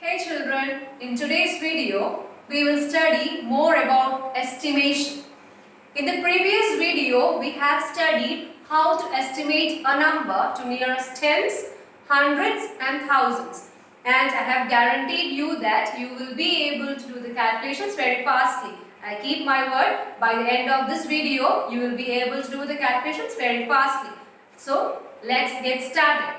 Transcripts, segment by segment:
Hey children, in today's video, we will study more about estimation. In the previous video, we have studied how to estimate a number to nearest tens, hundreds and thousands. And I have guaranteed you that you will be able to do the calculations very fastly. I keep my word, by the end of this video, you will be able to do the calculations very fastly. So, let's get started.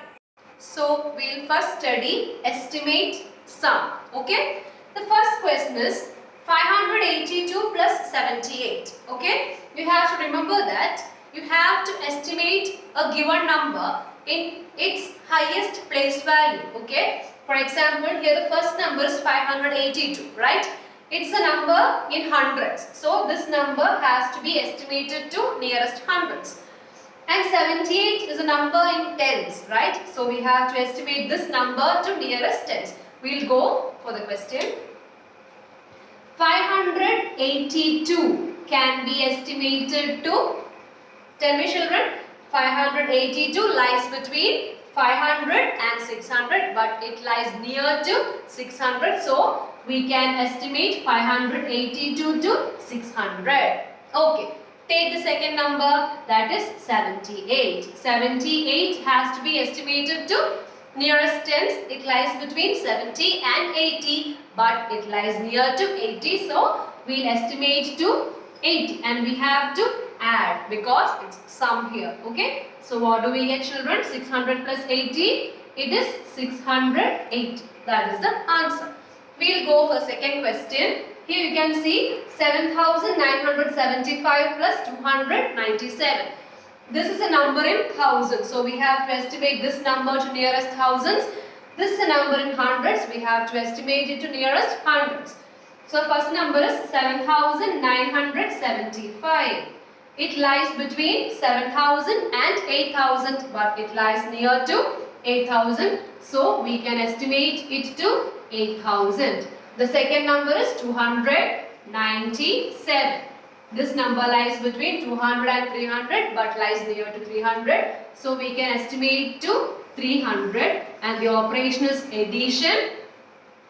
So, we'll first study estimate sum. Okay. The first question is 582 plus 78. Okay. You have to remember that you have to estimate a given number in its highest place value. Okay. For example, here the first number is 582, right? It's a number in hundreds. So, this number has to be estimated to nearest hundreds. And 78 is a number in tens, right? So we have to estimate this number to nearest tens. We'll go for the question. 582 can be estimated to, tell me children, 582 lies between 500 and 600, but it lies near to 600. So we can estimate 582 to 600. Okay. Take the second number, that is 78. 78 has to be estimated to nearest tens. It lies between 70 and 80, but it lies near to 80. So, we'll estimate to 80 and we have to add because it's sum here. Okay. So, what do we get children? 600 plus 80. It is 680. That is the answer. We'll go for second question. Here you can see 7975 plus 297. This is a number in thousands. So we have to estimate this number to nearest thousands. This is a number in hundreds. We have to estimate it to nearest hundreds. So first number is 7975. It lies between 7000 and 8000, but it lies near to 8000. So we can estimate it to 8000. The second number is 297. This number lies between 200 and 300 but lies near to 300. So we can estimate to 300 and the operation is addition.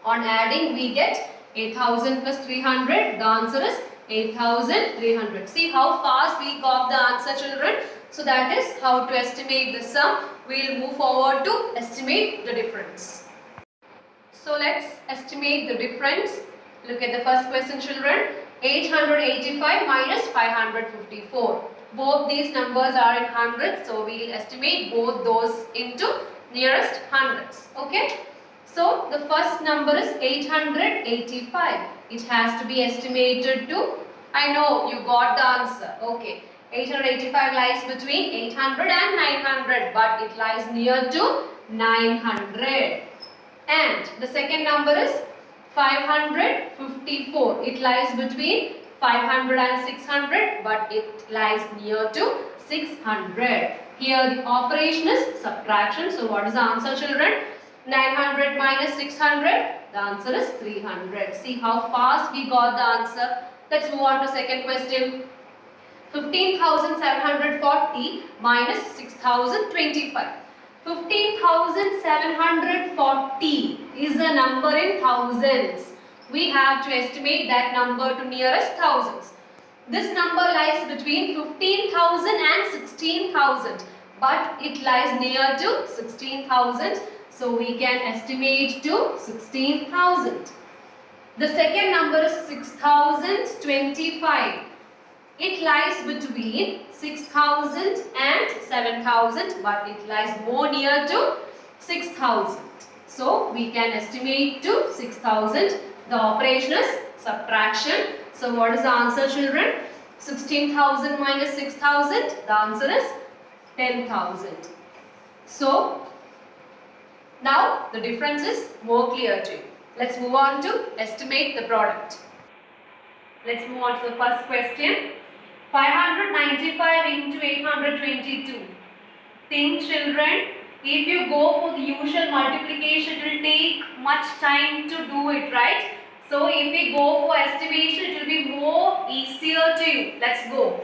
On adding we get 8000 plus 300. The answer is 8300. See how fast we got the answer children. So that is how to estimate the sum. We will move forward to estimate the difference. So let's estimate the difference. Look at the first question children. 885 minus 554. Both these numbers are in hundreds. So we will estimate both those into nearest hundreds. Okay. So the first number is 885. It has to be estimated to, I know you got the answer. Okay. 885 lies between 800 and 900 but it lies near to 900. And the second number is 554. It lies between 500 and 600 but it lies near to 600. Here the operation is subtraction. So what is the answer children? 900 minus 600. The answer is 300. See how fast we got the answer. Let's move on to second question. 15,740 minus 6,025. 15,740 is a number in thousands. We have to estimate that number to nearest thousands. This number lies between 15,000 and 16,000 but it lies near to 16,000. So we can estimate to 16,000. The second number is 6,025. It lies between 6,000 and 7,000 but it lies more near to 6,000. So we can estimate to 6,000. The operation is subtraction. So what is the answer children? 16,000 minus 6,000. The answer is 10,000. So now the difference is more clear to you. Let's move on to estimate the product. Let's move on to the first question. 595 into 822. Think children, if you go for the usual multiplication, it will take much time to do it, right? So if we go for estimation, it will be more easier to you. Let's go.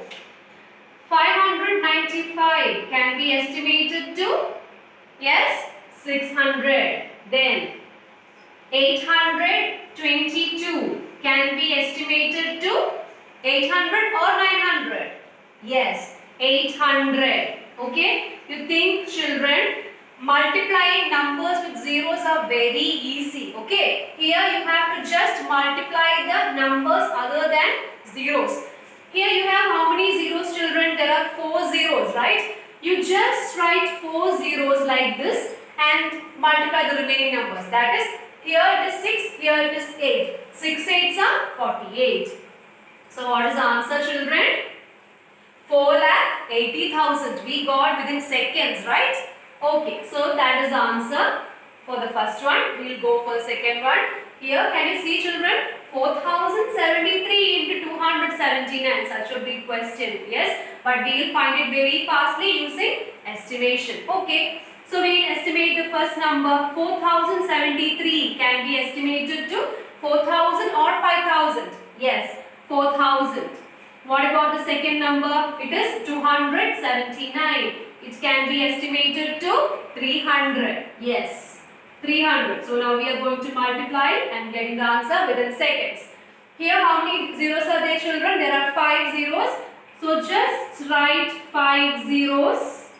595 can be estimated to, yes, 600. Then 822 can be estimated to 800 or 900? Yes, 800. Okay, you think children multiplying numbers with zeros are very easy. Okay, here you have to just multiply the numbers other than zeros. Here you have how many zeros, children? There are 4 zeros, right? You just write 4 zeros like this and multiply the remaining numbers. That is, here it is 6, here it is 8. 6 8s are 48. So what is the answer, children? 4,80,000. We got within seconds, right? Okay, so that is the answer for the first one. We will go for the second one. Here, can you see, children? 4,073 into 279. Such a big question. Yes, but we will find it very fastly using estimation. Okay, so we will estimate the first number. 4,073 can be estimated to 4,000 or 5,000. Yes, 4,000. What about the second number? It is 279. It can be estimated to 300. Yes, 300. So now we are going to multiply and getting the answer within seconds. Here how many zeros are there, children? There are 5 zeros. So just write 5 zeros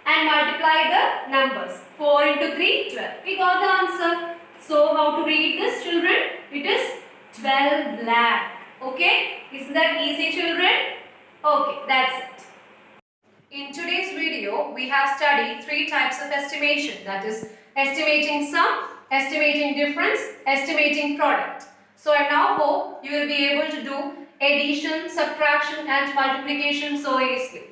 and multiply the numbers. 4 into 3, 12. We got the answer. So how to read this, children? It is 12 lakh. Okay, isn't that easy, children? Okay, that's it. In today's video, we have studied 3 types of estimation. That is, estimating sum, estimating difference, estimating product. So I now hope you will be able to do addition, subtraction and multiplication so easily.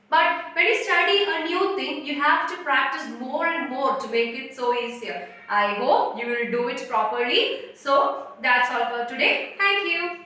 But when you study a new thing, you have to practice more and more to make it so easier. I hope you will do it properly. So that's all for today. Thank you.